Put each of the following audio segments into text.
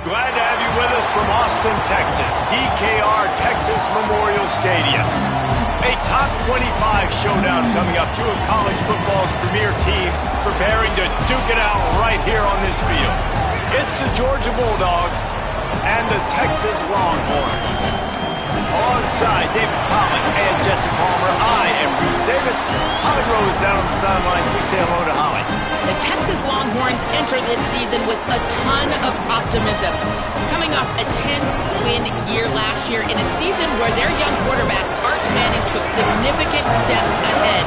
Glad to have you with us from Austin, Texas, DKR Texas Memorial Stadium. A top 25 showdown coming up. Two of college football's premier teams preparing to duke it out right here on this field. It's the Georgia Bulldogs and the Texas Longhorns. Alongside David Pollack and Jesse Palmer, I am Bruce Davis. Holly Rose down on the sidelines. We say hello to Holly. The Texas Longhorns enter this season with a ton of optimism. Coming off a 10-win year last year in a season where their young quarterback, Arch Manning, took significant steps ahead.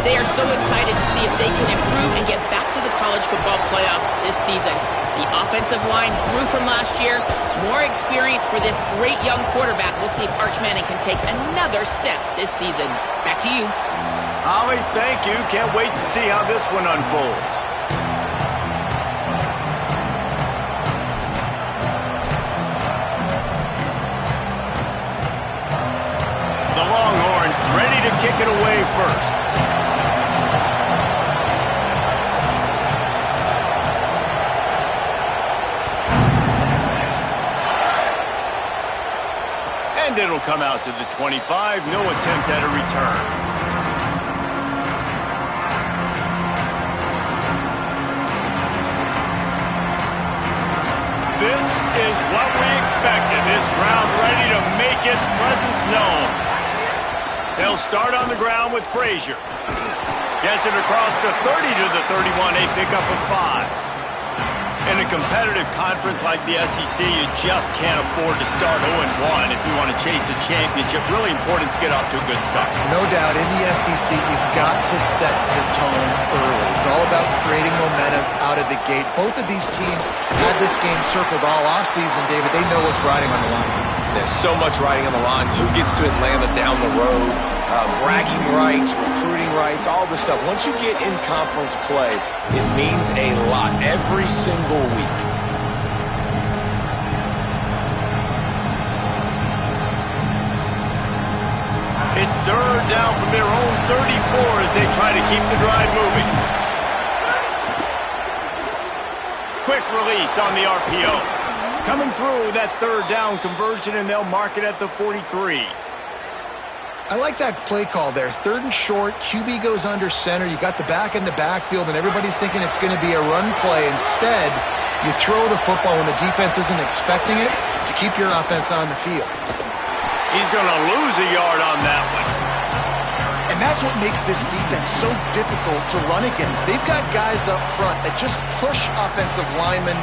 They are so excited to see if they can improve and get back to the college football playoff this season. The offensive line grew from last year. More experience for this great young quarterback. We'll see if Arch Manning can take another step this season. Back to you. Holly, thank you. Can't wait to see how this one unfolds. The Longhorns ready to kick it away first. And it'll come out to the 25. No attempt at a return. This is what we expected. This crowd ready to make its presence known. They'll start on the ground with Frazier. Gets it across the 30 to the 31, a pickup of 5. In a competitive conference like the SEC, you just can't afford to start 0-1 if you want to chase a championship. Really important to get off to a good start. No doubt, in the SEC, you've got to set the tone early. It's all about creating momentum out of the gate. Both of these teams had this game circled all offseason, David. They know what's riding on the line. There's so much riding on the line. Who gets to Atlanta down the road? Bragging rights, recruiting rights, all this stuff. Once you get in conference play, it means a lot every single week. It's third down from their own 34 as they try to keep the drive moving. Quick release on the RPO. Coming through that third down conversion, and they'll mark it at the 43. I like that play call there. Third and short, QB goes under center. You got the back in the backfield, and everybody's thinking it's going to be a run play. Instead, you throw the football when the defense isn't expecting it to keep your offense on the field. He's going to lose a yard on that one. And that's what makes this defense so difficult to run against. They've got guys up front that just push offensive linemen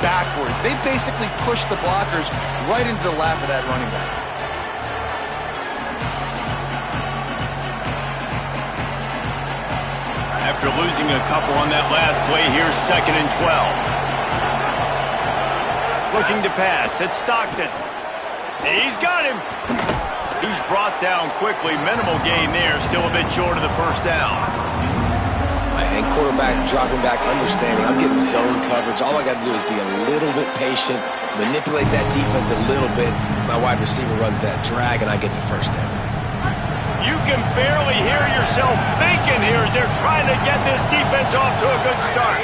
backwards. They basically push the blockers right into the lap of that running back. After losing a couple on that last play, here's 2nd and 12. Looking to pass. It's Stockton. He's got him. He's brought down quickly. Minimal gain there. Still a bit short of the first down. And quarterback dropping back, understanding I'm getting zone coverage. All I got to do is be a little bit patient, manipulate that defense a little bit. My wide receiver runs that drag, and I get the first down. You can barely hear yourself thinking here as they're trying to get this defense off to a good start.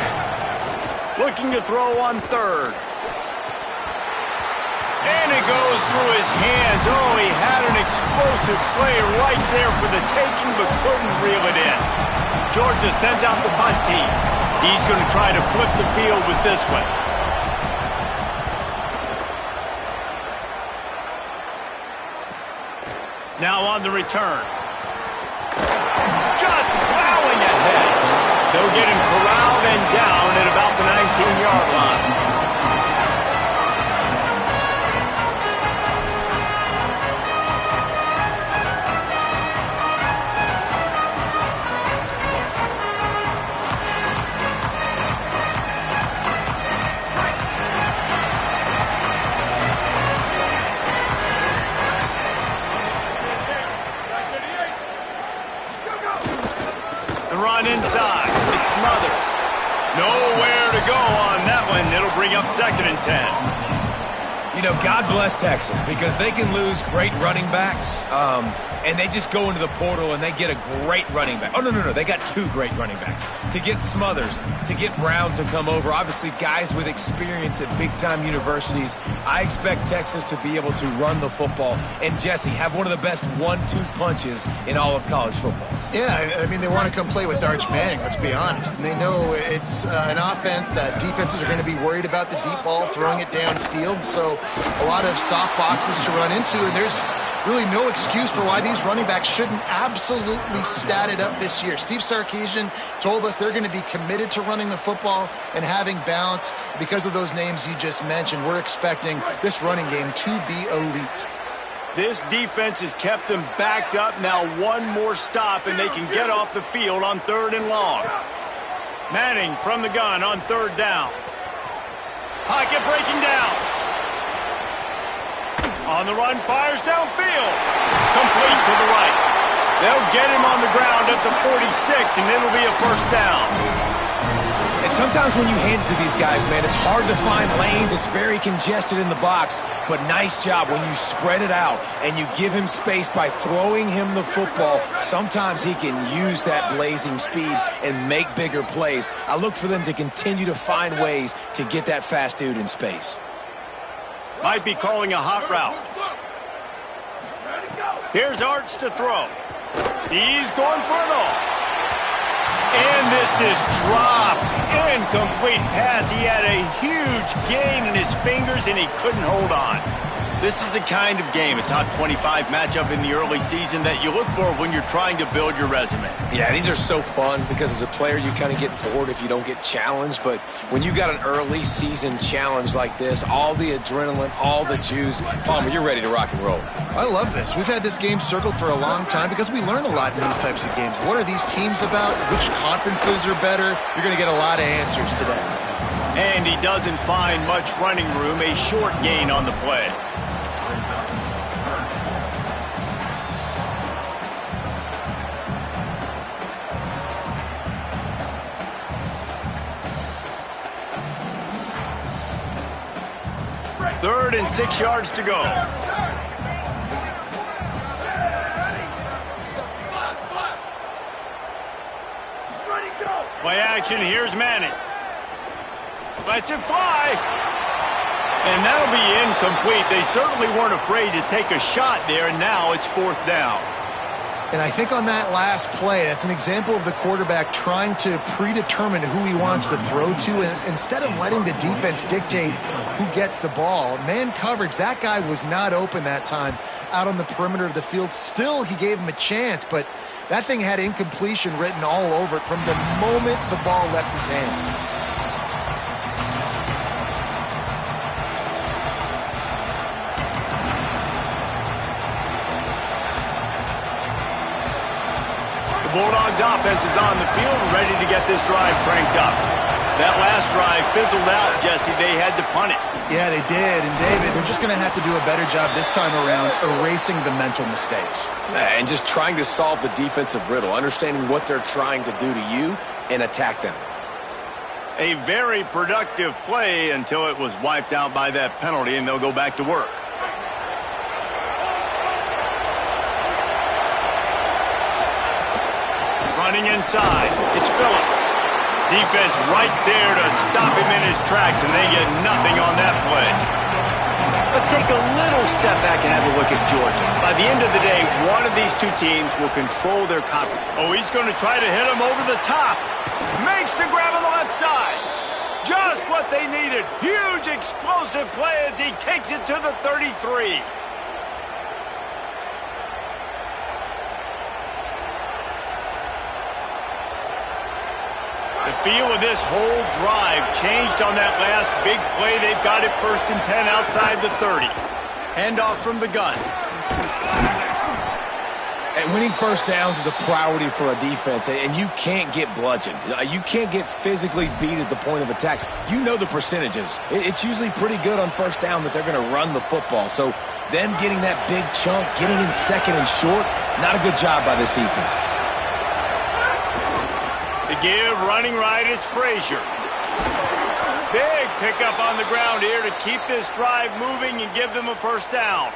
Looking to throw on third. And it goes through his hands. Oh, he had an explosive play right there for the taking, but couldn't reel it in. Georgia sends out the punt team. He's going to try to flip the field with this one. Now on the return. Just plowing ahead. They'll get him corralled and down at about the 19-yard line. Run inside. It smothers. Nowhere to go on that one. It'll bring up 2nd and 10. You know, God bless Texas, because they can lose great running backs, and they just go into the portal and they get a great running back. Oh, no, they got 2 great running backs. To get Smothers, to get Brown to come over, obviously guys with experience at big-time universities. I expect Texas to be able to run the football and, Jesse, have one of the best 1-2 punches in all of college football. Yeah, I mean, they want to come play with Arch Manning, let's be honest. And they know it's an offense that defenses are going to be worried about the deep ball, throwing it downfield. So a lot of soft boxes to run into, and there's really no excuse for why these running backs shouldn't absolutely stat it up this year. Steve Sarkisian told us they're going to be committed to running the football and having balance. Because of those names you just mentioned, we're expecting this running game to be elite. This defense has kept them backed up. Now one more stop, and they can get off the field on 3rd and long. Manning from the gun on 3rd down. Pocket breaking down. On the run, fires downfield. Complete to the right. They'll get him on the ground at the 46, and it'll be a 1st down. And sometimes when you hand it to these guys, man, it's hard to find lanes. It's very congested in the box. But nice job when you spread it out and you give him space by throwing him the football. Sometimes he can use that blazing speed and make bigger plays. I look for them to continue to find ways to get that fast dude in space. Might be calling a hot route. Here's Arch to throw. He's going for it all. And this is dropped. Incomplete pass. He had a huge gain in his fingers, and he couldn't hold on. This is the kind of game, a top 25 matchup in the early season, that you look for when you're trying to build your resume. Yeah, these are so fun because as a player, you kind of get bored if you don't get challenged. But when you got an early season challenge like this, all the adrenaline, all the juice, Palmer, you're ready to rock and roll. I love this. We've had this game circled for a long time because we learn a lot in these types of games. What are these teams about? Which conferences are better? You're going to get a lot of answers today. And he doesn't find much running room. A short gain on the play. Third and 6 yards to go. Play action, here's Manning. Lets it fly. And that'll be incomplete. They certainly weren't afraid to take a shot there, and now it's 4th down. And I think on that last play, that's an example of the quarterback trying to predetermine who he wants to throw to, and instead of letting the defense dictate who gets the ball. Man coverage, that guy was not open that time out on the perimeter of the field. Still, he gave him a chance, but that thing had incompletion written all over it from the moment the ball left his hand. The Bulldogs offense is on the field and ready to get this drive cranked up. That last drive fizzled out, Jesse. They had to punt it. Yeah, they did. And, David, they're just going to have to do a better job this time around erasing the mental mistakes. And just trying to solve the defensive riddle, understanding what they're trying to do to you and attack them. A very productive play until it was wiped out by that penalty, and they'll go back to work. Running inside, it's Phillips. Defense right there to stop him in his tracks, and they get nothing on that play. Let's take a little step back and have a look at Georgia. By the end of the day, one of these two teams will control their conference. Oh, he's going to try to hit him over the top. Makes the grab on the left side. Just what they needed. Huge explosive play as he takes it to the 33. The feel of this whole drive changed on that last big play. They've got it 1st and 10 outside the 30. Handoff from the gun. And winning 1st downs is a priority for a defense, and you can't get bludgeoned. You can't get physically beat at the point of attack. You know the percentages. It's usually pretty good on 1st down that they're going to run the football. So them getting that big chunk, getting in 2nd and short, not a good job by this defense. The give, running right, it's Frazier. Big pickup on the ground here to keep this drive moving and give them a first down.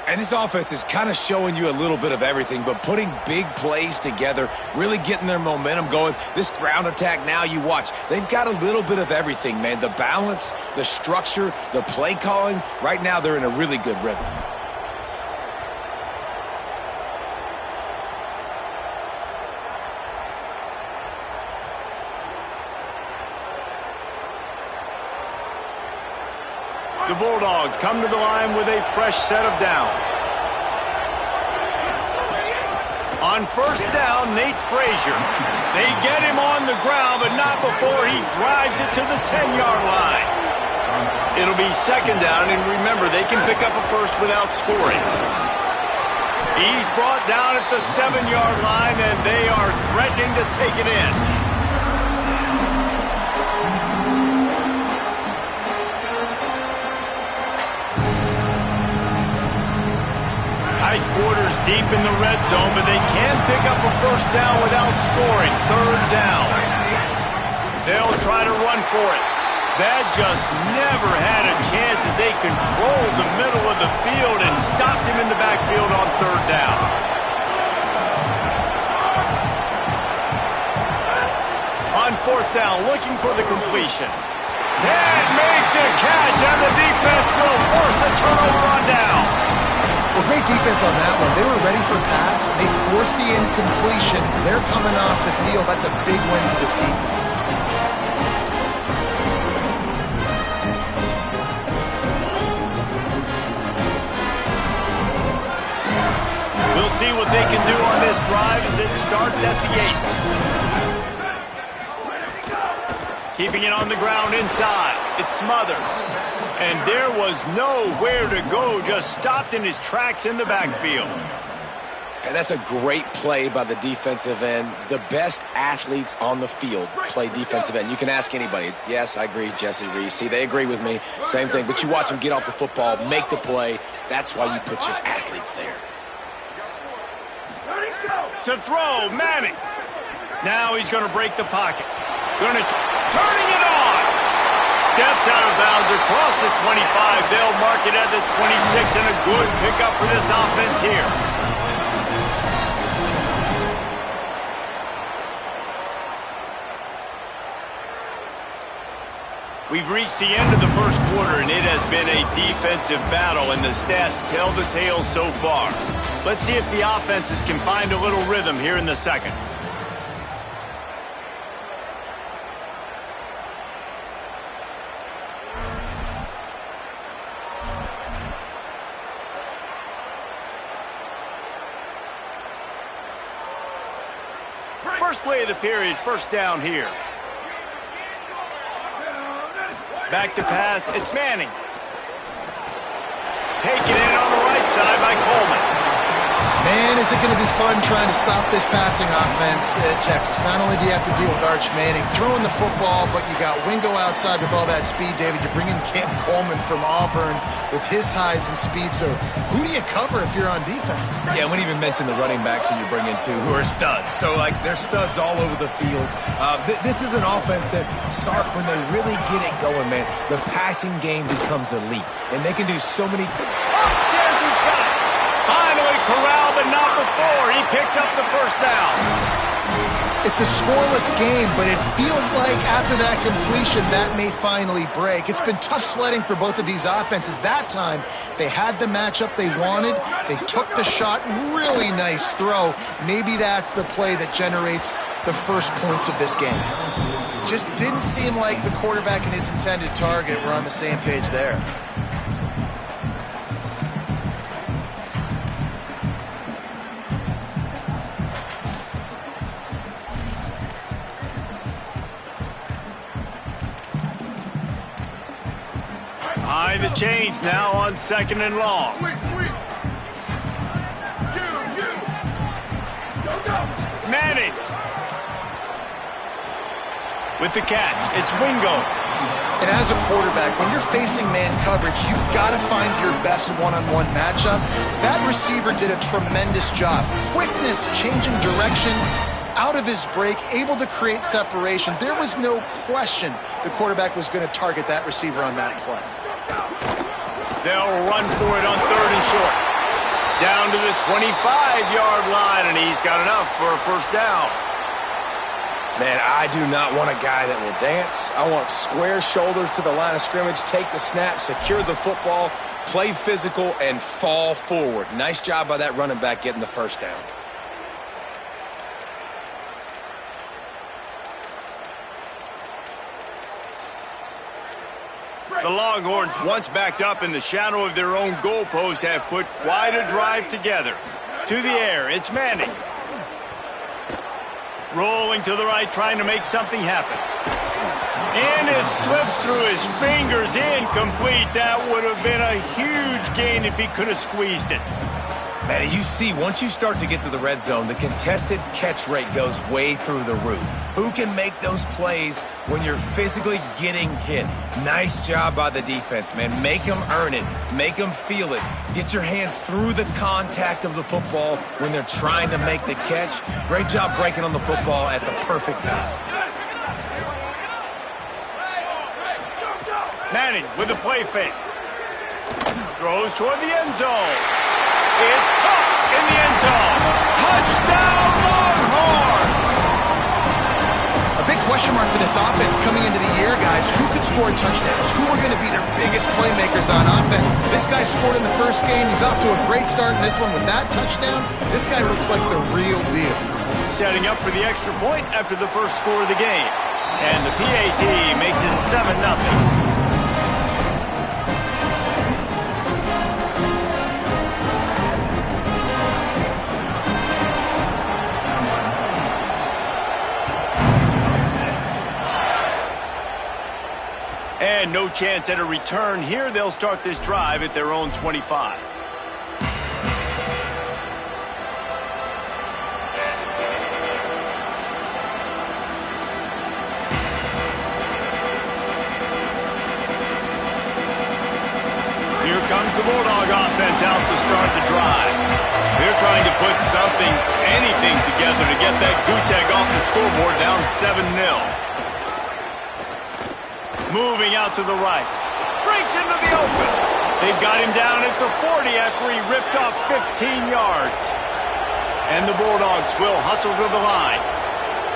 And this offense is kind of showing you a little bit of everything, but putting big plays together, really getting their momentum going. This ground attack now, you watch. They've got a little bit of everything, man. The balance, the structure, the play calling. Right now, they're in a really good rhythm. The Bulldogs come to the line with a fresh set of downs. On first down, Nate Frazier. They get him on the ground, but not before he drives it to the 10-yard line. It'll be second down, and remember, they can pick up a first without scoring. He's brought down at the 7-yard line, and they are threatening to take it in. Tight quarters deep in the red zone, but they can pick up a first down without scoring. Third down. They'll try to run for it. That just never had a chance as they controlled the middle of the field and stopped him in the backfield on third down. On fourth down, looking for the completion. Can't make the catch, and the defense will force a turnover on downs. Well, great defense on that one. They were ready for pass. They forced the incompletion. They're coming off the field. That's a big win for this defense. We'll see what they can do on this drive as it starts at the 8. Keeping it on the ground inside. It's Smothers. And there was nowhere to go, just stopped in his tracks in the backfield. And that's a great play by the defensive end. The best athletes on the field play defensive end. You can ask anybody. Yes, I agree, Jesse Reese. See, they agree with me. Same thing. But you watch them get off the football, make the play. That's why you put your athletes there. To throw, Manning. Now he's going to break the pocket. Turning it on. Steps out of bounds across the 25. They'll mark it at the 26, and a good pickup for this offense here. We've reached the end of the first quarter, and it has been a defensive battle, and the stats tell the tale so far. Let's see if the offenses can find a little rhythm here in the second. First play of the period, first down here. Back to pass, it's Manning. Taken in on the right side by Coleman. Man, is it going to be fun trying to stop this passing offense at Texas. Not only do you have to deal with Arch Manning throwing the football, but you got Wingo outside with all that speed, David. You bring in Cam Coleman from Auburn with his size and speed. So who do you cover if you're on defense? Yeah, we didn't even mention the running backs who you bring in, too, who are studs. So, like, they're studs all over the field. This is an offense that, Sark, when they really get it going, man, the passing game becomes elite. And they can do so many... Upstairs he's got it. Finally corralled, but not before. He picks up the first down. It's a scoreless game, but it feels like after that completion, that may finally break. It's been tough sledding for both of these offenses. That time, they had the matchup they wanted. They took the shot. Really nice throw. Maybe that's the play that generates the first points of this game. Just didn't seem like the quarterback and his intended target were on the same page there. Behind the chains now on second and long. Manning. With the catch, it's Wingo. And as a quarterback, when you're facing man coverage, you've got to find your best one-on-one matchup. That receiver did a tremendous job. Quickness, changing direction, out of his break, able to create separation. There was no question the quarterback was going to target that receiver on that play. They'll run for it on 3rd and short. Down to the 25-yard line, and he's got enough for a first down. Man, I do not want a guy that will dance. I want square shoulders to the line of scrimmage, take the snap, secure the football, play physical, and fall forward. Nice job by that running back getting the first down. The Longhorns, once backed up in the shadow of their own goalpost, have put quite a drive together. To the air, it's Manning. Rolling to the right, trying to make something happen. And it slips through his fingers, incomplete. That would have been a huge gain if he could have squeezed it. Man, you see, once you start to get to the red zone, the contested catch rate goes way through the roof. Who can make those plays when you're physically getting hit? Nice job by the defense, man. Make them earn it. Make them feel it. Get your hands through the contact of the football when they're trying to make the catch. Great job breaking on the football at the perfect time. Manning with the play fake. Throws toward the end zone. It's caught in the end zone. Touchdown, Longhorns! A big question mark for this offense coming into the year, guys. Who could score touchdowns? Who are going to be their biggest playmakers on offense? This guy scored in the first game. He's off to a great start in this one with that touchdown. This guy looks like the real deal. Setting up for the extra point after the first score of the game. And the PAT makes it 7-0. And no chance at a return here. They'll start this drive at their own 25. Here comes the Bulldog offense out to start the drive. They're trying to put anything together to get that goose egg off the scoreboard down 7-0. Moving out to the right. Breaks into the open. They've got him down at the 40 after he ripped off 15 yards. And the Bulldogs will hustle to the line.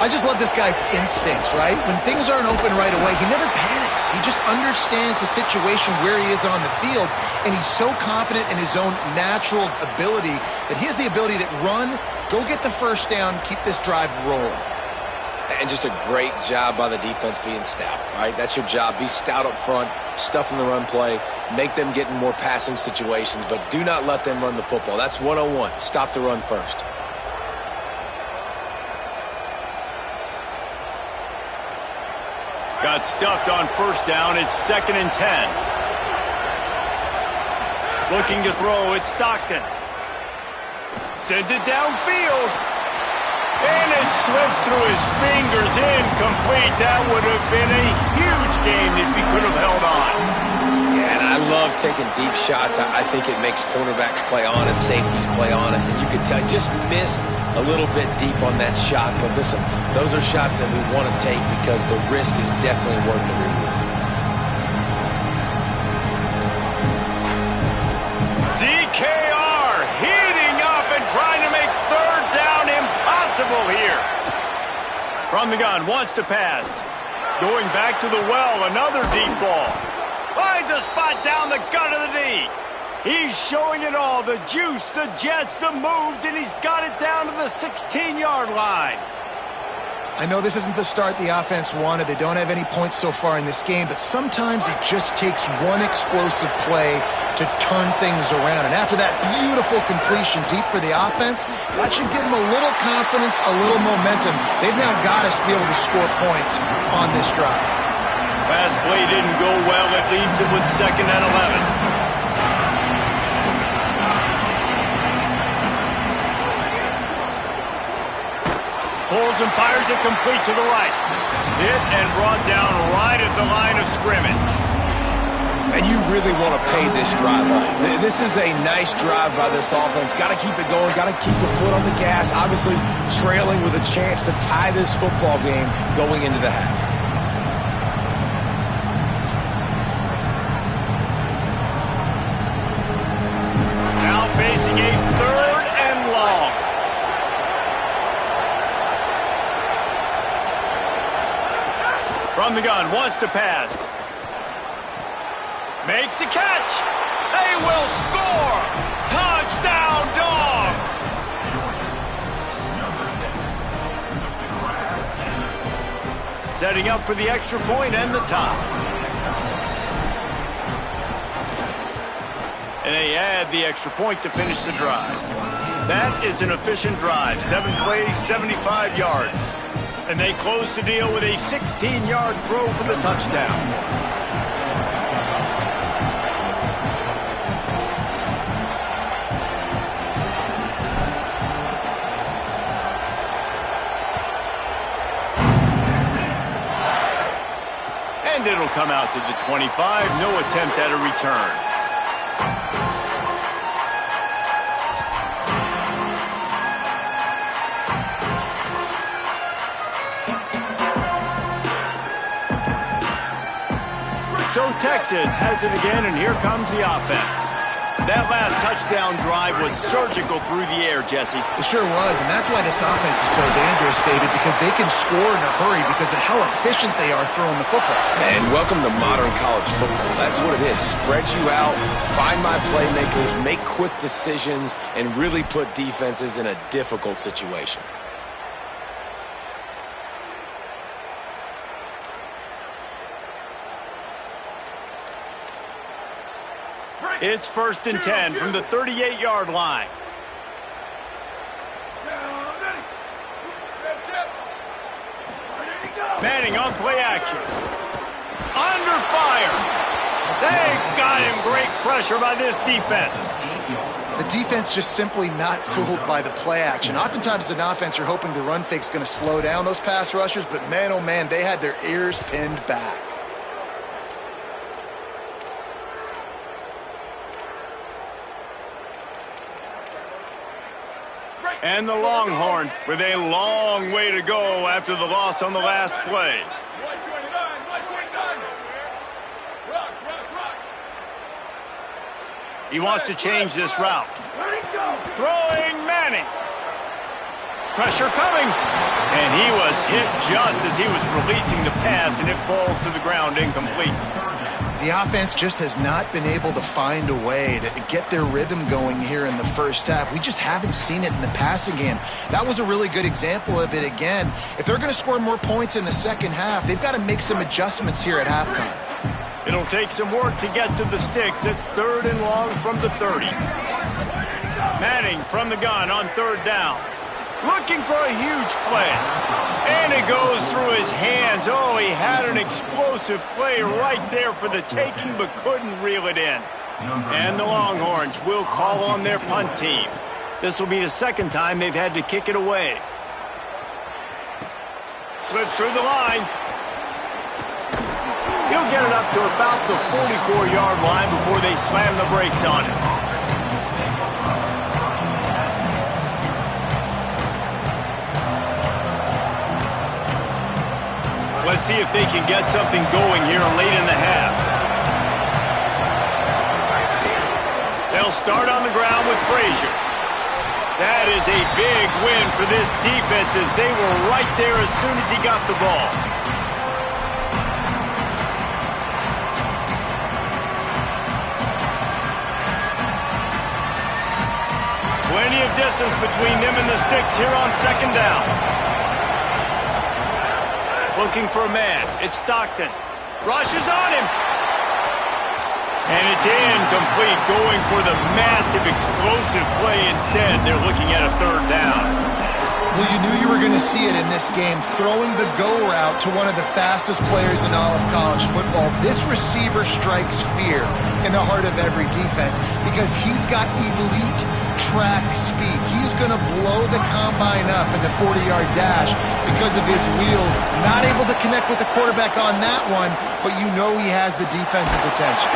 I just love this guy's instincts, right? When things aren't open right away, he never panics. He just understands the situation where he is on the field, and he's so confident in his own natural ability that he has the ability to run, go get the first down, keep this drive rolling. And just a great job by the defense being stout, right? That's your job. Be stout up front, stuff in the run play, make them get in more passing situations, but do not let them run the football. That's 101. Stop the run first. Got stuffed on first down. It's 2nd and 10. Looking to throw. It's Stockton. Sends it downfield. And it slips through his fingers, incomplete. That would have been a huge gain if he could have held on. Yeah, and I love taking deep shots. I think it makes cornerbacks play honest, safeties play honest, and you can tell just missed a little bit deep on that shot. But listen, those are shots that we want to take because the risk is definitely worth the reward. DKR heating up and trying to make third down impossible here. From the gun, wants to pass. Going back to the well, another deep ball. Finds a spot down the gut of the knee. He's showing it all, the juice, the jets, the moves, and he's got it down to the 16-yard line. I know this isn't the start the offense wanted. They don't have any points so far in this game, but sometimes it just takes one explosive play to turn things around. And after that beautiful completion deep for the offense, that should give them a little confidence, a little momentum. They've now got us to be able to score points on this drive. Last play didn't go well. It leaves it with 2nd and 11. Pulls and fires it complete to the right. Hit and brought down right at the line of scrimmage. And you really want to pay this drive off. This is a nice drive by this offense. Got to keep it going. Got to keep the foot on the gas. Obviously, trailing with a chance to tie this football game going into the half. Now facing a 3rd and long. From the gun, wants to pass. Makes the catch. They will score. Touchdown, Dogs. Setting up for the extra point and the top. And they add the extra point to finish the drive. That is an efficient drive. 7 plays, 75 yards. And they close the deal with a 16-yard throw for the touchdown. And it'll come out to the 25. No attempt at a return. So Texas has it again, and here comes the offense. That last touchdown drive was surgical through the air, Jesse. It sure was, and that's why this offense is so dangerous, David, because they can score in a hurry because of how efficient they are throwing the football. And welcome to modern college football. That's what it is. Spread you out, find my playmakers, make quick decisions, and really put defenses in a difficult situation. It's 1st and 10 from the 38-yard line. Manning on play action. Under fire. They got him. Great pressure by this defense. The defense just simply not fooled by the play action. Oftentimes as an offense, you're hoping the run fake's going to slow down those pass rushers, but man, oh man, they had their ears pinned back. And the Longhorns with a long way to go after the loss on the last play. He wants to change this route. Throwing Manning. Pressure coming. And he was hit just as he was releasing the pass, and it falls to the ground incomplete. The offense just has not been able to find a way to get their rhythm going here in the first half. We just haven't seen it in the passing game. That was a really good example of it again. If they're going to score more points in the second half, they've got to make some adjustments here at halftime. It'll take some work to get to the sticks. It's 3rd and long from the 30. Manning from the gun on 3rd down. Looking for a huge play. And it goes through his hands. Oh, he had an explosive play right there for the taking, but couldn't reel it in. And the Longhorns will call on their punt team. This will be the 2nd time they've had to kick it away. Slips through the line. He'll get it up to about the 44-yard line before they slam the brakes on him. Let's see if they can get something going here late in the half. They'll start on the ground with Frazier. That is a big win for this defense as they were right there as soon as he got the ball. Plenty of distance between them and the sticks here on 2nd down. Looking for a man. It's Stockton. Rushes on him. And it's incomplete, going for the massive explosive play instead. They're looking at a 3rd down. Well, you knew you were going to see it in this game, throwing the go route to one of the fastest players in all of college football. This receiver strikes fear in the heart of every defense because he's got elite track speed. He's going to blow the combine up in the 40-yard dash because of his wheels. Not able to connect with the quarterback on that one, but you know he has the defense's attention.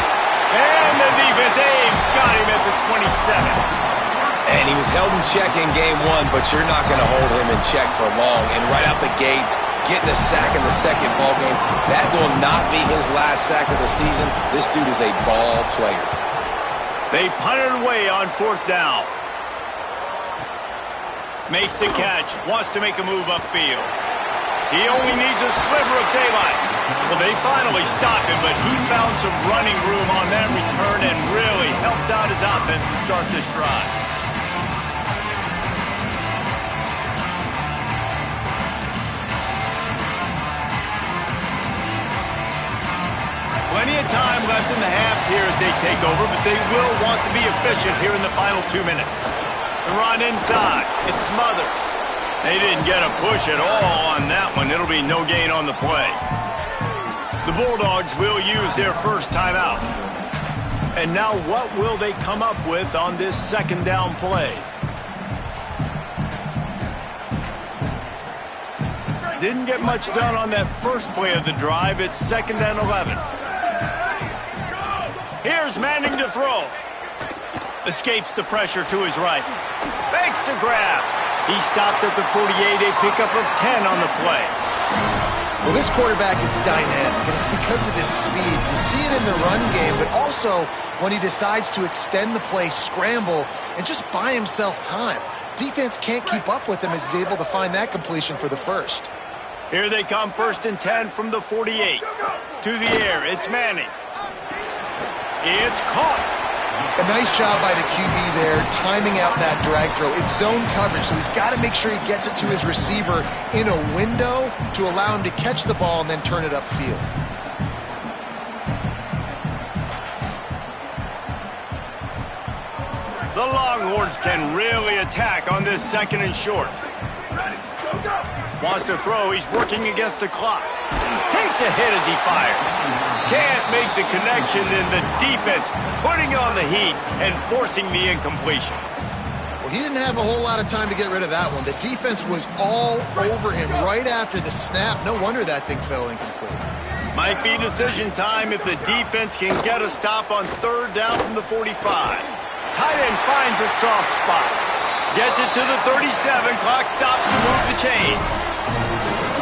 And he was held in check in game one, but you're not going to hold him in check for long. And right out the gates, getting a sack in the second ball game, that will not be his last sack of the season. This dude is a ball player. They punted away on 4th down. Makes the catch, wants to make a move upfield. He only needs a sliver of daylight. Well, they finally stopped him, but he found some running room on that return and really helps out his offense to start this drive. Plenty of time left in the half here as they take over, but they will want to be efficient here in the final 2 minutes. The run inside. It's Smothers. They didn't get a push at all on that one. It'll be no gain on the play. The Bulldogs will use their first timeout. And now what will they come up with on this 2nd down play? Didn't get much done on that first play of the drive. It's 2nd and 11. Here's Manning to throw. Escapes the pressure to his right. Makes the grab. He stopped at the 48, a pickup of 10 on the play. Well, this quarterback is dynamic, and it's because of his speed. You see it in the run game, but also when he decides to extend the play, scramble, and just buy himself time. Defense can't keep up with him as he's able to find that completion for the first. Here they come, 1st and 10 from the 48. To the air, it's Manning. It's caught. A nice job by the QB there, timing out that drag throw. It's zone coverage, so he's got to make sure he gets it to his receiver in a window to allow him to catch the ball and then turn it upfield. The Longhorns can really attack on this 2nd and short. Wants to throw, he's working against the clock. Takes a hit as he fires. Can't make the connection, and the defense putting on the heat and forcing the incompletion. Well, he didn't have a whole lot of time to get rid of that one. The defense was all over him right after the snap. No wonder that thing fell incomplete. Might be decision time if the defense can get a stop on 3rd down from the 45. Tight end finds a soft spot. Gets it to the 37. Clock stops to move the chains.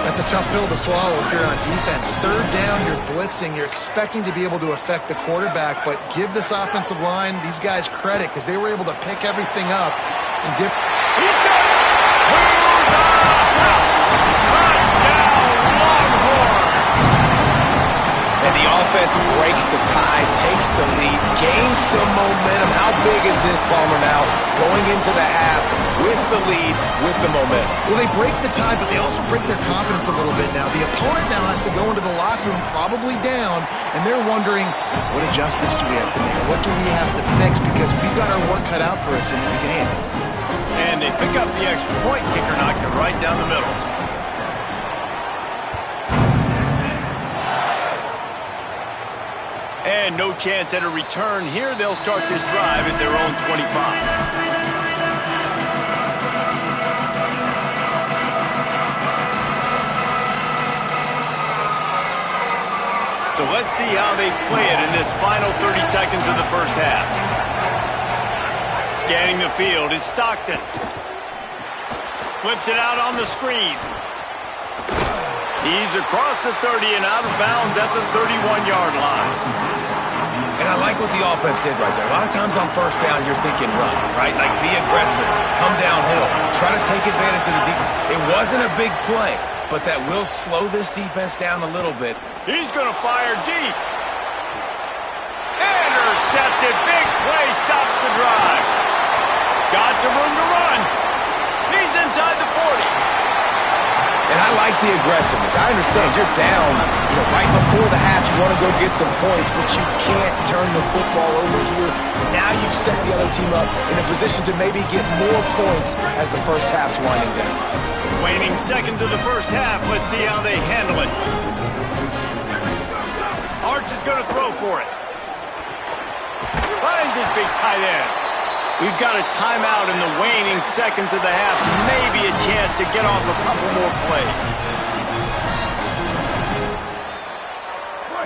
That's a tough pill to swallow if you're on defense. 3rd down, you're blitzing. You're expecting to be able to affect the quarterback, but give this offensive line, these guys, credit because they were able to pick everything up and get... He's got it! To the house! Touchdown, Longhorns! And the offense breaks the tie, takes the lead, gains some momentum. How big is this, Palmer, now? Going into the half with the lead, with the momentum. Well, they break the tie, but they also break their confidence a little bit now. The opponent now has to go into the locker room probably down, and they're wondering, what adjustments do we have to make? What do we have to fix? Because we've got our work cut out for us in this game. And they pick up the extra point. Kicker knocked it right down the middle. And no chance at a return here. They'll start this drive at their own 25. So let's see how they play it in this final 30 seconds of the first half. Scanning the field, it's Stockton. Flips it out on the screen. He's across the 30 and out of bounds at the 31-yard line. And I like what the offense did right there. A lot of times on 1st down, you're thinking run, right? Like be aggressive, come downhill, try to take advantage of the defense. It wasn't a big play, but that will slow this defense down a little bit. He's going to fire deep. Intercepted. Big play stops the drive. Got some room to run. He's inside the 40. And I like the aggressiveness. I understand you're down, right before the half. You want to go get some points, but you can't turn the football over here. Now you've set the other team up in a position to maybe get more points as the first half's winding down. Waning seconds of the first half. Let's see how they handle it. Arch is going to throw for it. Finds his big tight end. We've got a timeout in the waning seconds of the half. Maybe a chance to get off a couple more plays.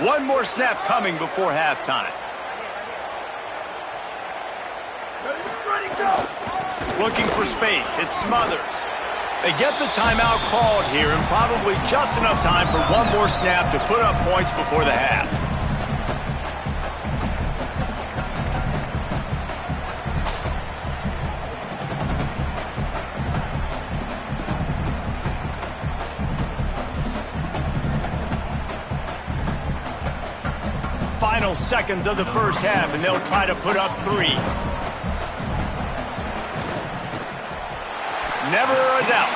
One more snap coming before halftime. Looking for space. It's Smothers. They get the timeout called here, and probably just enough time for one more snap to put up points before the half. Final seconds of the first half, and they'll try to put up 3. Never a doubt.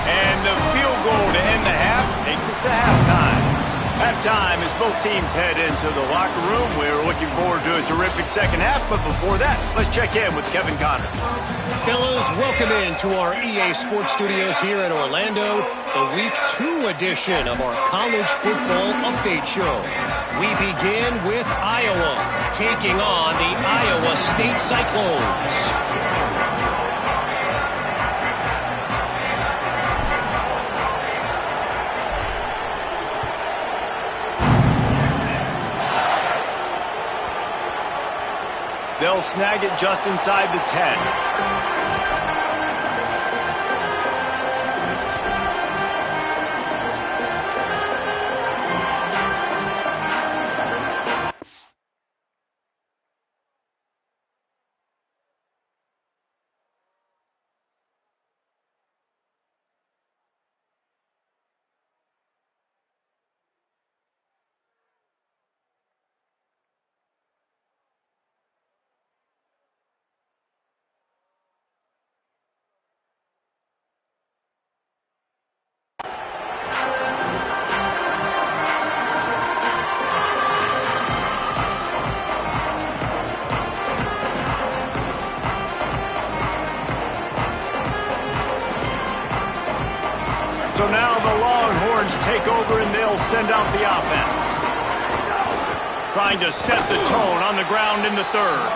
And the field goal to end the half takes us to halftime. Halftime as both teams head into the locker room. We're looking forward to a terrific second half, but before that, let's check in with Kevin Connors. Fellas, welcome into our EA Sports Studios here in Orlando, the Week 2 edition of our College Football Update Show. We begin with Iowa, taking on the Iowa State Cyclones. They'll snag it just inside the 10. So now the Longhorns take over and they'll send out the offense. Trying to set the tone on the ground in the third.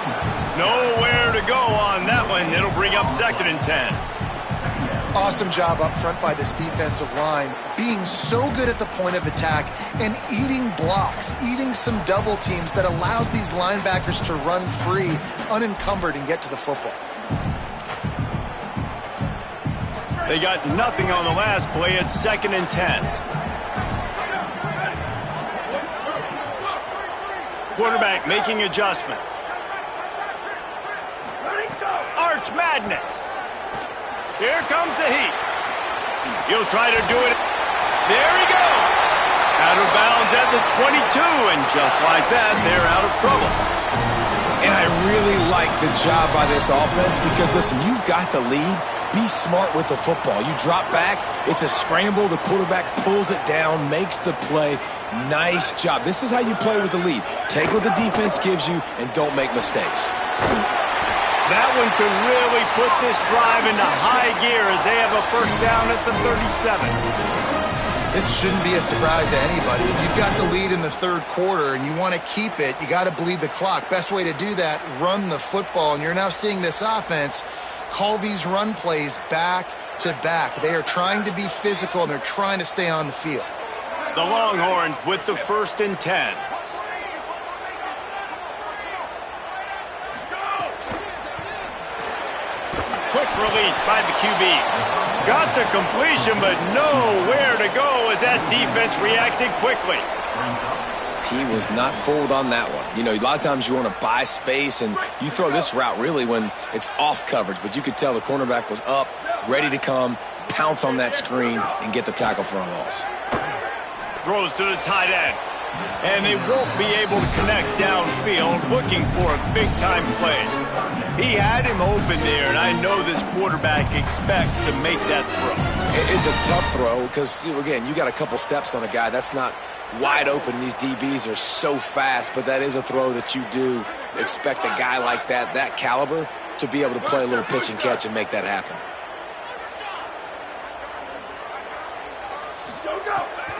Nowhere to go on that one. It'll bring up 2nd and 10. Awesome job up front by this defensive line, being so good at the point of attack and eating blocks, eating some double teams that allows these linebackers to run free, unencumbered, and get to the football. They got nothing on the last play. It's 2nd and 10. Quarterback making adjustments. Arch Madness. Here comes the heat. He'll try to do it. There he goes. Out of bounds at the 22, and just like that, they're out of trouble. And I really like the job by this offense because, listen, you've got the lead. Be smart with the football. You drop back, it's a scramble. The quarterback pulls it down, makes the play. Nice job. This is how you play with the lead. Take what the defense gives you and don't make mistakes. That one could really put this drive into high gear as they have a first down at the 37. This shouldn't be a surprise to anybody. If you've got the lead in the third quarter and you want to keep it, you got to bleed the clock. Best way to do that, run the football. And you're now seeing this offense call these run plays back to back. They are trying to be physical, and they're trying to stay on the field. The Longhorns with the 1st and 10. Quick release by the QB. Got the completion, but nowhere to go as that defense reacted quickly. He was not fooled on that one. You know, a lot of times you want to buy space, and you throw this route really when it's off coverage. But you could tell the cornerback was up, ready to come, pounce on that screen, and get the tackle for a loss. Throws to the tight end. And they won't be able to connect downfield, looking for a big-time play. He had him open there, and I know this quarterback expects to make that throw. It's a tough throw because, again, you got a couple steps on a guy. That's not wide open. These DBs are so fast, but that is a throw that you do expect a guy like that caliber, to be able to play a little pitch and catch and make that happen.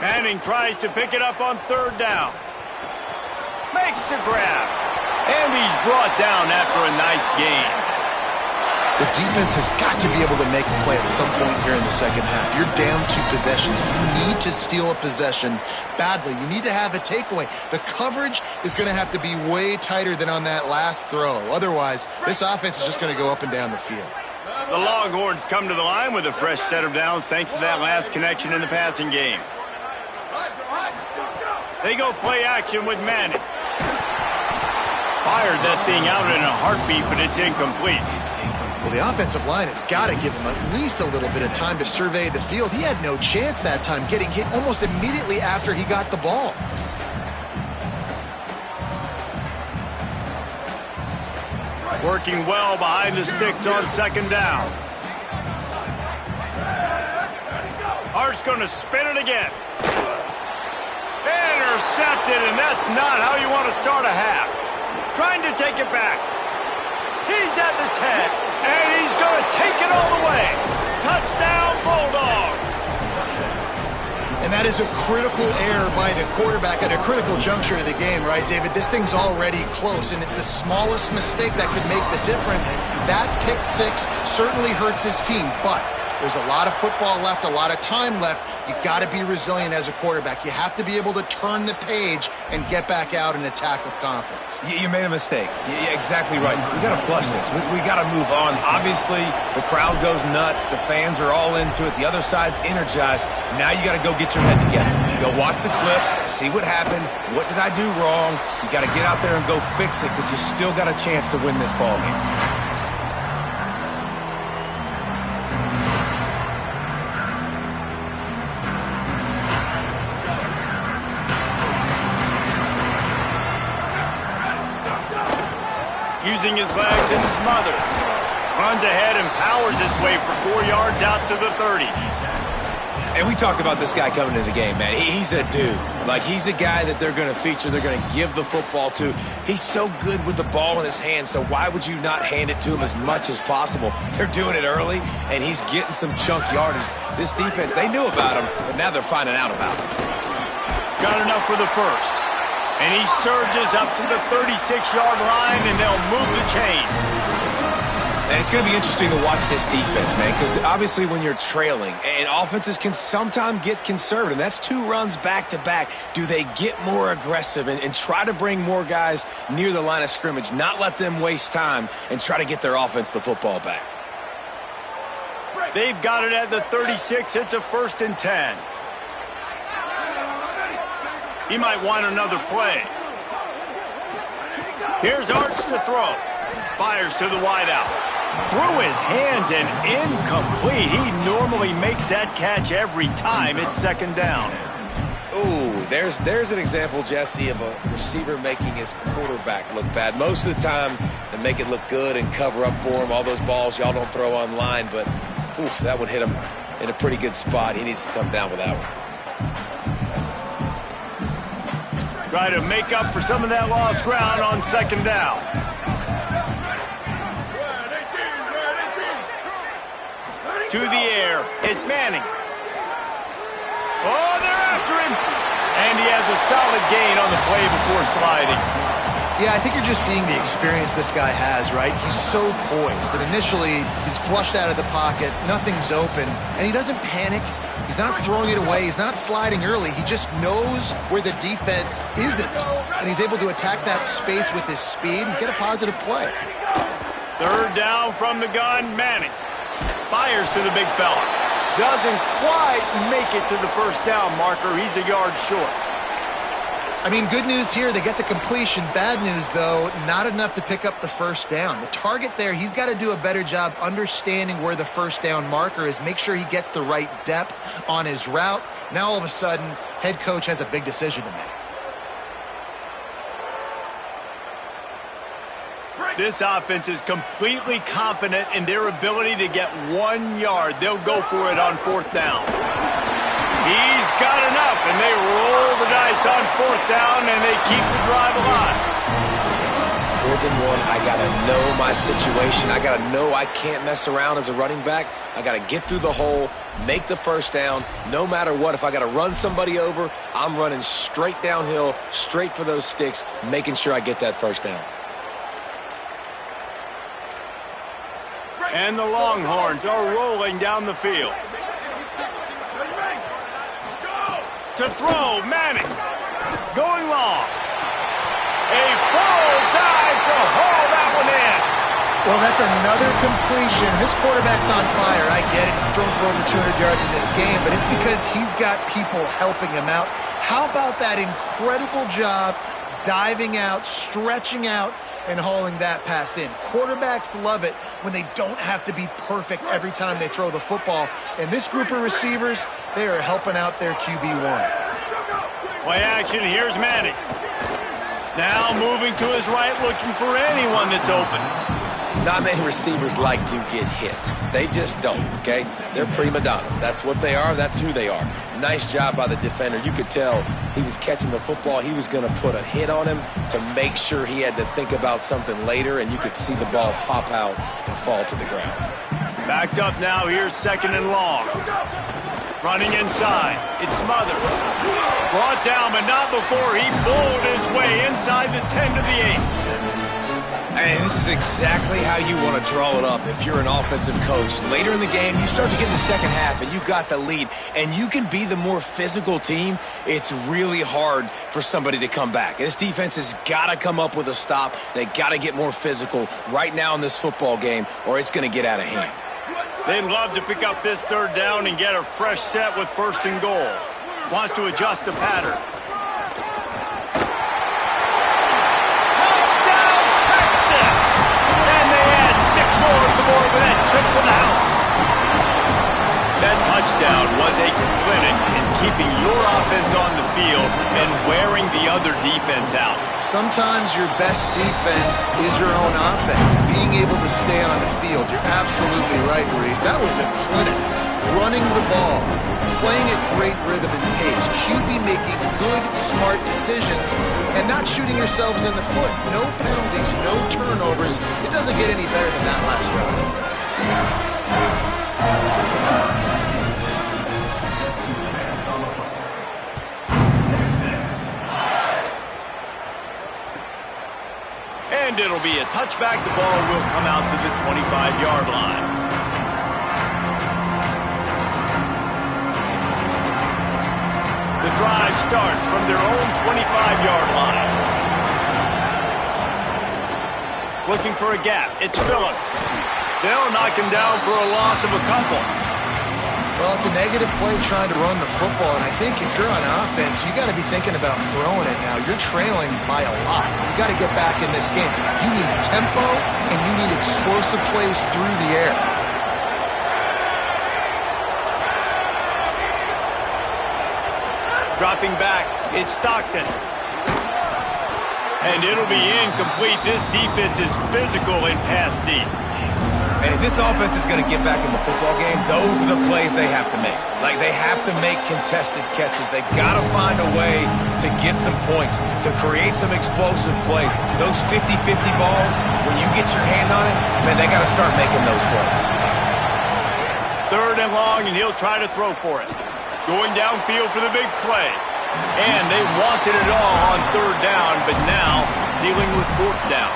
Manning tries to pick it up on 3rd down. Makes the grab. And he's brought down after a nice gain. The defense has got to be able to make a play at some point here in the second half. You're down 2 possessions. You need to steal a possession badly. You need to have a takeaway. The coverage is going to have to be way tighter than on that last throw. Otherwise, this offense is just going to go up and down the field. The Longhorns come to the line with a fresh set of downs thanks to that last connection in the passing game. They go play action with Manning. Fired that thing out in a heartbeat, but it's incomplete. Well, the offensive line has got to give him at least a little bit of time to survey the field. He had no chance that time, getting hit almost immediately after he got the ball. Working well behind the sticks on second down. Hart's going to spin it again. Intercepted, and that's not how you want to start a half. Trying to take it back. He's at the 10, and he's going to take it all the way. Touchdown, Bulldogs. And that is a critical error by the quarterback at a critical juncture of the game, right, David? This thing's already close, and it's the smallest mistake that could make the difference. That pick 6 certainly hurts his team, but there's a lot of football left, a lot of time left. You got to be resilient as a quarterback. You have to be able to turn the page and get back out and attack with confidence. You made a mistake. Yeah, exactly right. We got to flush this. We got to move on. Obviously, the crowd goes nuts. The fans are all into it. The other side's energized. Now you got to go get your head together. Go watch the clip, see what happened. What did I do wrong? You got to get out there and go fix it because you still got a chance to win this ball game. Using his legs and smothers. Runs ahead and powers his way for 4 yards out to the 30. And we talked about this guy coming into the game, man. He's a dude. Like, he's a guy that they're going to feature, they're going to give the football to. He's so good with the ball in his hands, so why would you not hand it to him as much as possible? They're doing it early, and he's getting some chunk yardage. This defense, they knew about him, but now they're finding out about him. Got enough for the first. And he surges up to the 36-yard line, and they'll move the chain. And it's going to be interesting to watch this defense, man, because obviously when you're trailing, and offenses can sometimes get conservative. That's 2 runs back-to-back. Do they get more aggressive and try to bring more guys near the line of scrimmage, not let them waste time, and try to get their offense the football back? They've got it at the 36. It's a 1st and 10. He might want another play. Here's Arch to throw. Fires to the wideout. Through his hands and incomplete. He normally makes that catch every time. It's 2nd down. Ooh, there's an example, Jesse, of a receiver making his quarterback look bad. Most of the time, they make it look good and cover up for him. All those balls y'all don't throw online, but oof, that would hit him in a pretty good spot. He needs to come down with that one. Try to make up for some of that lost ground on 2nd down. To the air, it's Manning. Oh, they're after him. And he has a solid gain on the play before sliding. Yeah, I think you're just seeing the experience this guy has, right? He's so poised that initially he's flushed out of the pocket, nothing's open, and he doesn't panic. He's not throwing it away. He's not sliding early. He just knows where the defense isn't, and he's able to attack that space with his speed and get a positive play. 3rd down from the gun, Manning. Fires to the big fella. Doesn't quite make it to the 1st down marker. He's a yard short. I mean, good news here, they get the completion. Bad news, though, not enough to pick up the 1st down. The target there, he's got to do a better job understanding where the 1st down marker is, make sure he gets the right depth on his route. Now, all of a sudden, head coach has a big decision to make. This offense is completely confident in their ability to get 1 yard. They'll go for it on 4th down. He's got enough, and they roll the dice on 4th down, and they keep the drive alive. 4th and 1, I got to know my situation. I got to know I can't mess around as a running back. I got to get through the hole, make the 1st down. No matter what, if I got to run somebody over, I'm running straight downhill, straight for those sticks, making sure I get that 1st down. And the Longhorns are rolling down the field. To throw, Manning. Going long. A full dive to haul that one in. Well, that's another completion. This quarterback's on fire. I get it. He's thrown for over 200 yards in this game, but it's because he's got people helping him out. How about that incredible job diving out, stretching out, and hauling that pass in? Quarterbacks love it when they don't have to be perfect every time they throw the football. And this group of receivers, they are helping out their QB1. Play action, here's Manning. Now moving to his right, looking for anyone that's open. Not many receivers like to get hit. They just don't, okay? They're prima donnas. That's what they are. That's who they are. Nice job by the defender. You could tell he was catching the football. He was going to put a hit on him to make sure he had to think about something later, and you could see the ball pop out and fall to the ground. Backed up now. Here's second and long. Running inside. It's Smothers. Brought down, but not before he bowled his way inside the 10 to the 8. And this is exactly how you want to draw it up if you're an offensive coach. Later in the game, you start to get in the second half, and you got the lead, and you can be the more physical team. It's really hard for somebody to come back. This defense has got to come up with a stop. They got to get more physical right now in this football game, or it's going to get out of hand. They'd love to pick up this third down and get a fresh set with first and goal. Wants to adjust the pattern. More to the board with that trip to the house. That touchdown was a clinic in keeping your offense on the field and wearing the other defense out. Sometimes your best defense is your own offense, being able to stay on the field. You're absolutely right, Reese. That was a clinic. Running the ball, playing at great rhythm and pace, QB making good, smart decisions, and not shooting yourselves in the foot. No penalties, no turnovers. It doesn't get any better than that last drive. And it'll be a touchback. The ball will come out to the 25-yard line. The drive starts from their own 25-yard line. Looking for a gap. It's Phillips. They'll knock him down for a loss of a couple. Well, it's a negative play trying to run the football, and I think if you're on offense, you got to be thinking about throwing it now. You're trailing by a lot. You got to get back in this game. You need tempo, and you need explosive plays through the air. Dropping back, it's Stockton. And it'll be incomplete. This defense is physical and pass deep. And if this offense is going to get back in the football game, those are the plays they have to make. Like, they have to make contested catches. They've got to find a way to get some points, to create some explosive plays. Those 50-50 balls, when you get your hand on it, man, they got to start making those plays. Third and long, and he'll try to throw for it. Going downfield for the big play. And they wanted it all on third down, but now dealing with fourth down.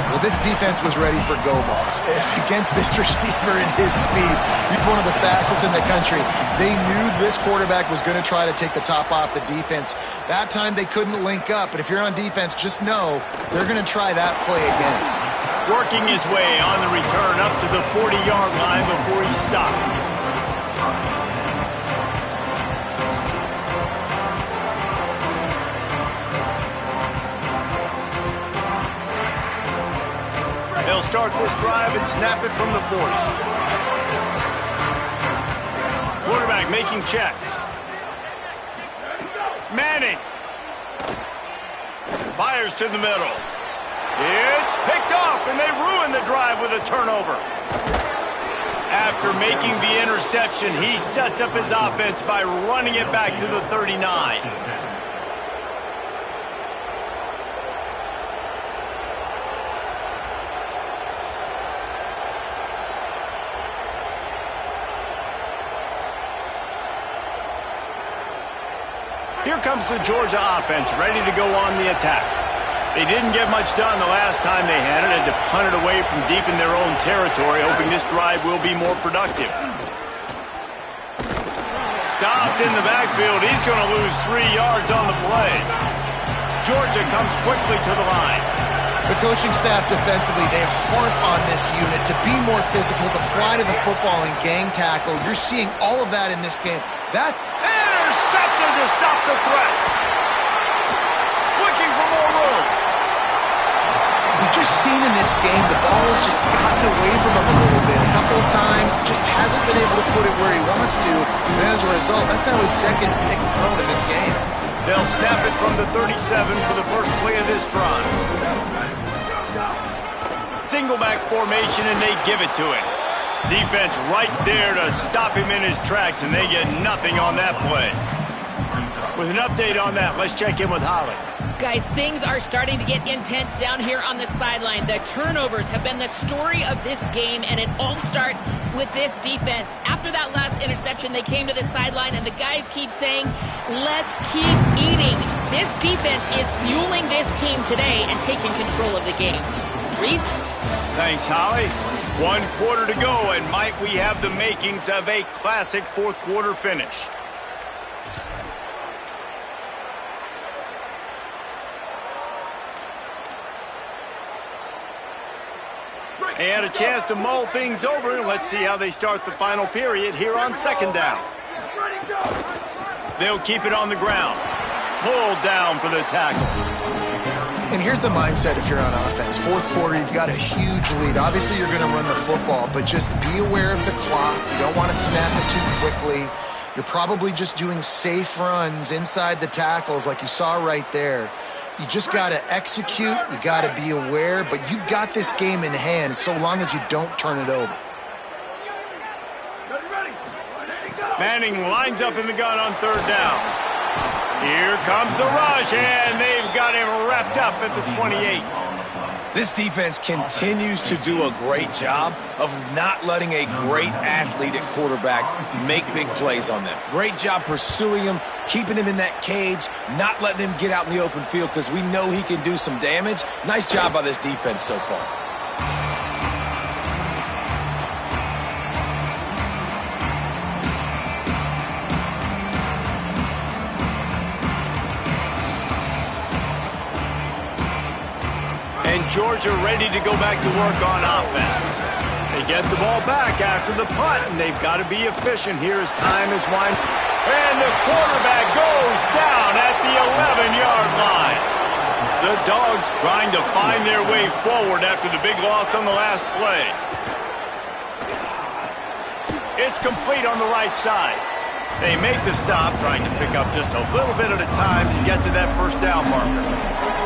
Well, this defense was ready for go balls. Against this receiver and his speed, he's one of the fastest in the country. They knew this quarterback was going to try to take the top off the defense. That time they couldn't link up, but if you're on defense, just know they're going to try that play again. Working his way on the return up to the 40-yard line before he stopped. They'll start this drive and snap it from the 40. Quarterback making checks. Manning. Fires to the middle. It's picked off, and they ruin the drive with a turnover. After making the interception, he sets up his offense by running it back to the 39. Here comes the Georgia offense, ready to go on the attack. They didn't get much done the last time they had it. A to punt it away from deep in their own territory, hoping this drive will be more productive. Stopped in the backfield. He's going to lose 3 yards on the play. Georgia comes quickly to the line. The coaching staff defensively, they harp on this unit to be more physical, to fly to the football and gang tackle. You're seeing all of that in this game. That intercepted to stop the threat. Looking for more room. We've just seen in this game the ball has just gotten away from him a little bit. A couple of times, just hasn't been able to put it where he wants to. And as a result, that's now his second pick thrown in this game. They'll snap it from the 37 for the first play of this drive. Single back formation, and they give it to him. Defense right there to stop him in his tracks, and they get nothing on that play. With an update on that, let's check in with Holly. Guys, things are starting to get intense down here on the sideline. The turnovers have been the story of this game, and it all starts with this defense. After that last interception, they came to the sideline, and the guys keep saying, let's keep eating. This defense is fueling this team today and taking control of the game. Reese? Thanks, Holly. 1 quarter to go, and might we have the makings of a classic fourth quarter finish. And a chance to mull things over. Let's see how they start the final period here on second down. They'll keep it on the ground. Pulled down for the tackle. And here's the mindset if you're on offense. Fourth quarter, you've got a huge lead. Obviously, you're going to run the football, but just be aware of the clock. You don't want to snap it too quickly. You're probably just doing safe runs inside the tackles like you saw right there. You just got to execute. You got to be aware, but you've got this game in hand so long as you don't turn it over. Manning lines up in the gun on third down. Here comes the rush, and they've got him wrapped up at the 28. This defense continues to do a great job of not letting a great athlete at quarterback make big plays on them. Great job pursuing him, keeping him in that cage, not letting him get out in the open field because we know he can do some damage. Nice job by this defense so far. And Georgia ready to go back to work on offense. They get the ball back after the punt, and they've got to be efficient here as time is winding. And the quarterback goes down at the 11-yard line. The Dogs trying to find their way forward after the big loss on the last play. It's complete on the right side. They make the stop, trying to pick up just a little bit at a time to get to that first down marker.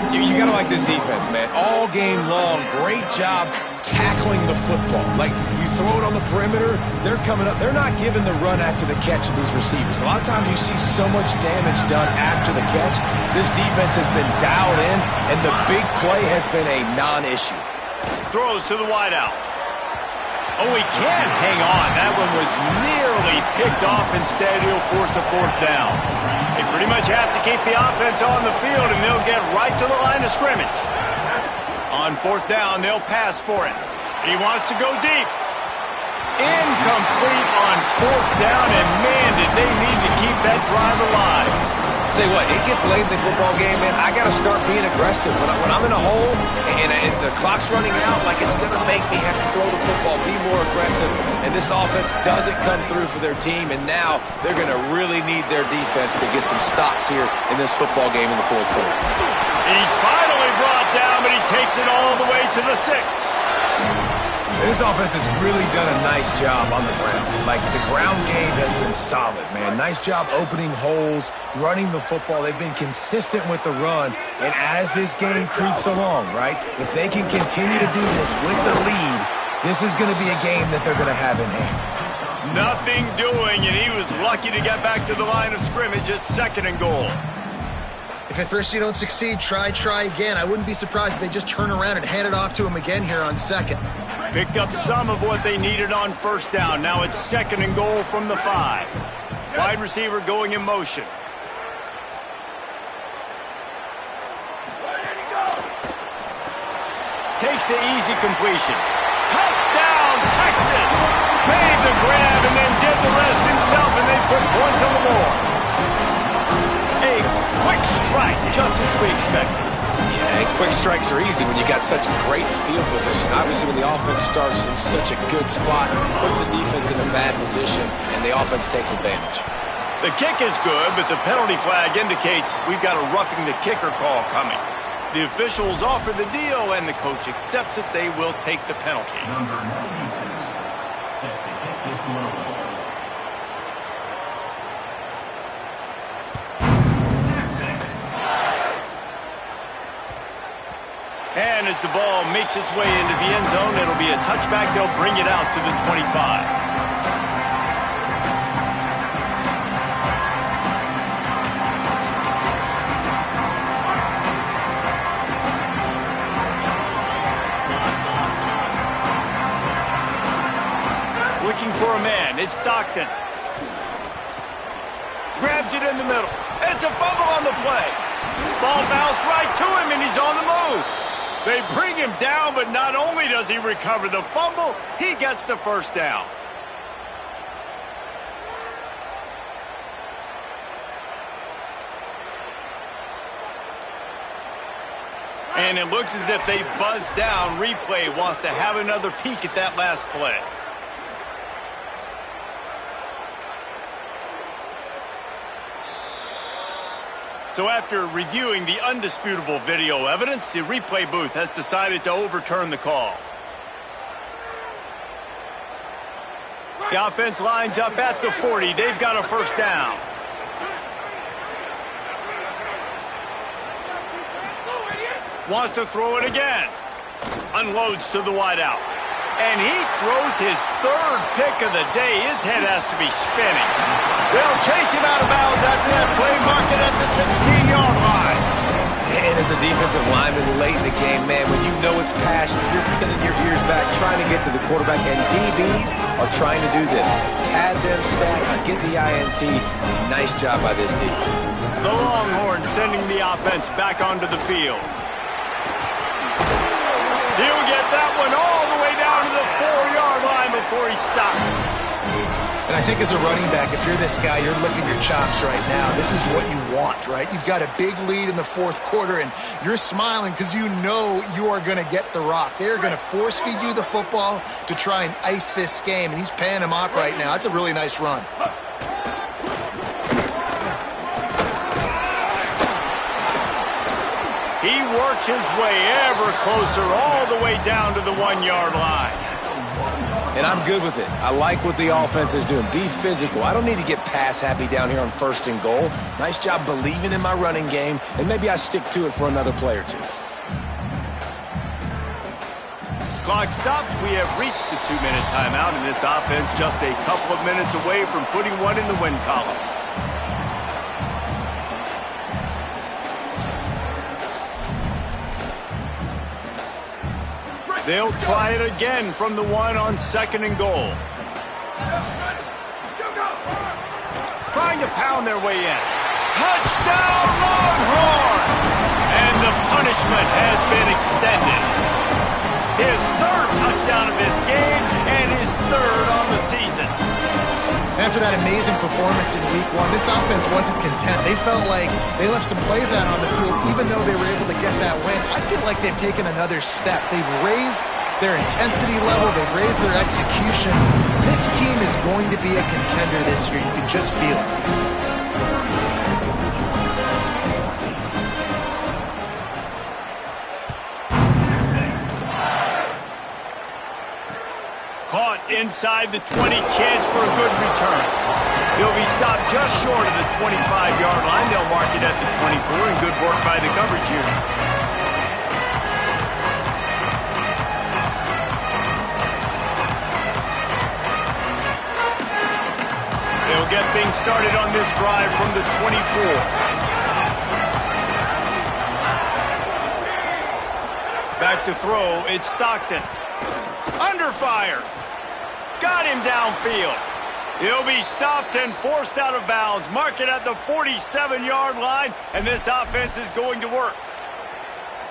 You got to like this defense, man. All game long, great job tackling the football. Like, you throw it on the perimeter, they're coming up. They're not giving the run after the catch of these receivers. A lot of times you see so much damage done after the catch. This defense has been dialed in, and the big play has been a non-issue. Throws to the wideout. Oh, he can't hang on. That one was nearly picked off. Instead, he'll force a fourth down. They pretty much have to keep the offense on the field, and they'll get right to the line of scrimmage. On fourth down, they'll pass for it. He wants to go deep. Incomplete on fourth down, and man, did they need to keep that drive alive. Tell you what, it gets late in the football game, man. I got to start being aggressive. When I'm in a hole and the clock's running out, like, it's going to make me have to throw the football, be more aggressive. And this offense doesn't come through for their team, and now they're going to really need their defense to get some stops here in this football game in the fourth quarter. He's finally brought down, but he takes it all the way to the 6. This offense has really done a nice job on the ground. Like, the ground game has been solid, man. Nice job opening holes, running the football. They've been consistent with the run. And as this game creeps along, right, if they can continue to do this with the lead, this is going to be a game that they're going to have in hand. Nothing doing, and he was lucky to get back to the line of scrimmage at 2nd and goal. If at first you don't succeed, try again. I wouldn't be surprised if they just turn around and hand it off to him again here on 2nd. Picked up some of what they needed on first down. Now it's 2nd and goal from the 5. Wide receiver going in motion. takes the easy completion. Touchdown, Texas! Made the grab and then did the rest himself, and they put points on the board. A quick strike, just as we expected. Yeah, and quick strikes are easy when you got such great field position. Obviously, when the offense starts in such a good spot, puts the defense in a bad position, and the offense takes advantage. The kick is good, but the penalty flag indicates we've got a roughing the kicker call coming. The officials offer the deal, and the coach accepts it. They will take the penalty. Number 96, set to kick this one off. And as the ball makes its way into the end zone, it'll be a touchback. They'll bring it out to the 25. Looking for a man. It's Stockton. Grabs it in the middle. It's a fumble on the play. Ball bounced right to him, and he's on the move. They bring him down, but not only does he recover the fumble, he gets the first down. And it looks as if they've buzzed down. Replay wants to have another peek at that last play. So after reviewing the undisputable video evidence, the replay booth has decided to overturn the call. The offense lines up at the 40. They've got a first down. Wants to throw it again. Unloads to the wideout. And he throws his third pick of the day. His head has to be spinning. They'll chase him out of bounds after that play, mark it at the 16-yard line. And as a defensive lineman late in the game, man, when you know it's passion, you're pinning your ears back, trying to get to the quarterback, and DBs are trying to do this. Pad them stats and get the INT. Nice job by this D. The Longhorns sending the offense back onto the field. He'll get that one all the way down to the 4-yard line before he stops. And I think as a running back, if you're this guy, you're licking your chops right now. This is what you want, right? You've got a big lead in the fourth quarter, and you're smiling because you know you are going to get the rock. They're going to force feed you the football to try and ice this game, and he's paying him off right now. That's a really nice run. He works his way ever closer all the way down to the 1-yard line. And I'm good with it. I like what the offense is doing. Be physical. I don't need to get pass happy down here on 1st and goal. Nice job believing in my running game, and maybe I stick to it for another play or two. Clock stops. We have reached the 2-minute timeout, and this offense just a couple of minutes away from putting one in the win column. They'll try it again from the 1 on 2nd and goal. Trying to pound their way in. Touchdown, Longhorn! And the punishment has been extended. His 3rd touchdown of this game and his 3rd on the season. After that amazing performance in week 1, this offense wasn't content. They felt like they left some plays out on the field even though they were able to get that win. I feel like they've taken another step. They've raised their intensity level. They've raised their execution. This team is going to be a contender this year. You can just feel it. Caught inside the 20, chance for a good return. He'll be stopped just short of the 25-yard line. They'll mark it at the 24, and good work by the coverage unit. They'll get things started on this drive from the 24. Back to throw, it's Stockton. Under fire. Got him downfield. He'll be stopped and forced out of bounds. Mark it at the 47-yard line, and this offense is going to work.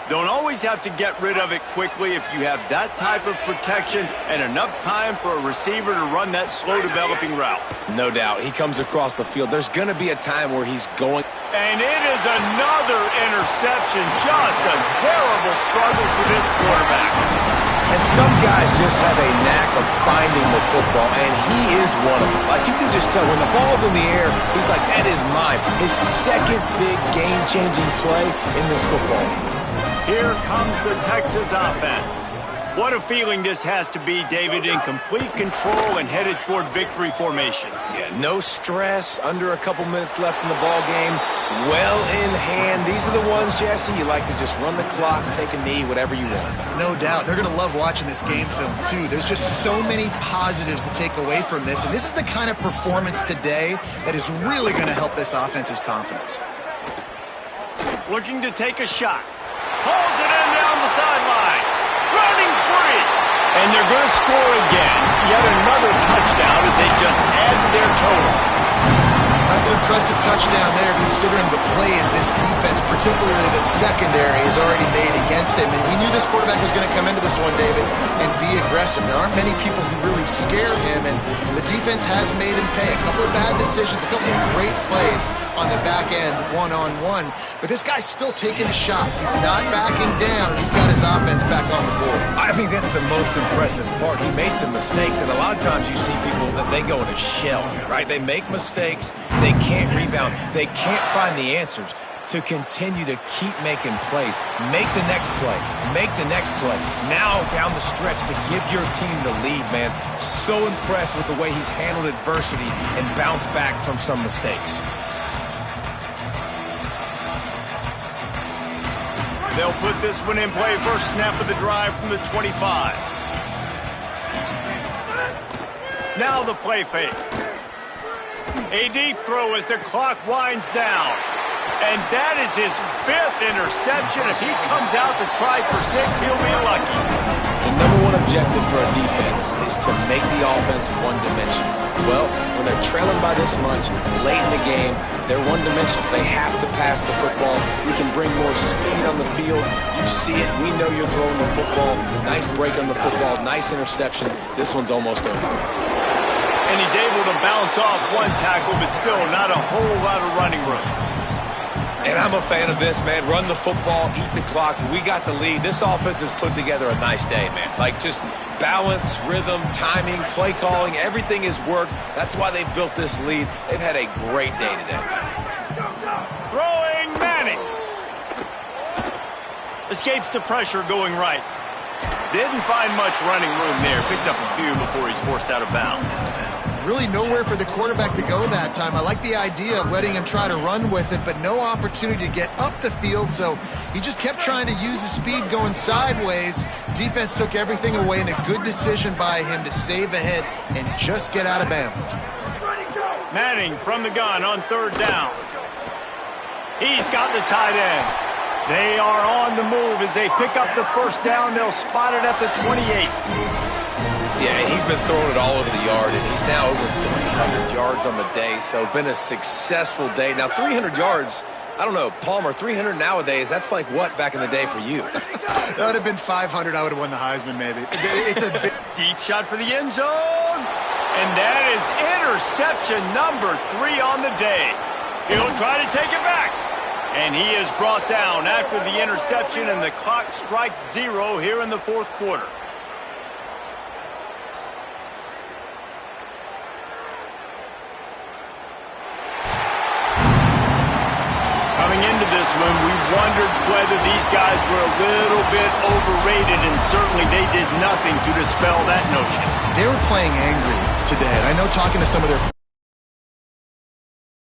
Don't always have to get rid of it quickly if you have that type of protection and enough time for a receiver to run that slow-developing route. No doubt. He comes across the field. There's going to be a time where he's going. And it is another interception. Just a terrible struggle for this quarterback. And some guys just have a knack of finding the football, and he is one of them. Like, you can just tell when the ball's in the air, he's like, that is mine. His second big game-changing play in this football game. Here comes the Texas offense. What a feeling this has to be, David, in complete control and headed toward victory formation. Yeah, no stress, under a couple minutes left in the ball game, well in hand. These are the ones, Jesse, you like to just run the clock, take a knee, whatever you want. No doubt. They're going to love watching this game film, too. There's just so many positives to take away from this, and this is the kind of performance today that is really going to help this offense's confidence. Looking to take a shot. Pulls it in down the sideline. Running free. And they're going to score again. Yet another touchdown as they just add to their total. That's an impressive touchdown there, considering the plays this defense, particularly the secondary, has already made against him. And we knew this quarterback was going to come into this one, David, and be aggressive. There aren't many people who really scare him, and the defense has made him pay. A couple of bad decisions, a couple of great plays on the back end, one-on-one. But this guy's still taking the shots. He's not backing down. He's got his offense back on the board. I think that's the most impressive part. He made some mistakes, and a lot of times you see people that they go in a shell, right? They make mistakes. They can't rebound. They can't find the answers to continue to keep making plays. Make the next play. Make the next play. Now down the stretch to give your team the lead, man. So impressed with the way he's handled adversity and bounced back from some mistakes. They'll put this one in play. First snap of the drive from the 25. Now the play fake. A deep throw as the clock winds down. And that is his 5th interception. If he comes out to try for 6, he'll be lucky. The number one objective for a defense is to make the offense one-dimensional. Well, when they're trailing by this much, late in the game, they're one-dimensional. They have to pass the football. We can bring more speed on the field. You see it. We know you're throwing the football. Nice break on the football. Nice interception. This one's almost over. And he's able to bounce off one tackle, but still not a whole lot of running room. And I'm a fan of this, man. Run the football, eat the clock. We got the lead. This offense has put together a nice day, man. Like, just balance, rhythm, timing, play calling, everything has worked. That's why they've built this lead. They've had a great day today. Throwing Manning. Escapes the pressure going right. Didn't find much running room there. Picks up a few before he's forced out of bounds. Really nowhere for the quarterback to go that time. I like the idea of letting him try to run with it, but no opportunity to get up the field, so he just kept trying to use his speed going sideways. Defense took everything away, and a good decision by him to save ahead and just get out of bounds. Manning from the gun on 3rd down. He's got the tight end. They are on the move as they pick up the 1st down. They'll spot it at the 28. Yeah, he's been throwing it all over the yard, and he's now over 300 yards on the day, so it's been a successful day. Now, 300 yards, I don't know, Palmer, 300 nowadays, that's like what back in the day for you? That would have been 500. I would have won the Heisman, maybe. It's a big... Deep shot for the end zone. And that is interception number 3 on the day. He'll try to take it back. And he is brought down after the interception, and the clock strikes 0 here in the 4th quarter. Coming into this one, we wondered whether these guys were a little bit overrated, and certainly they did nothing to dispel that notion. They were playing angry today, and I know talking to some of their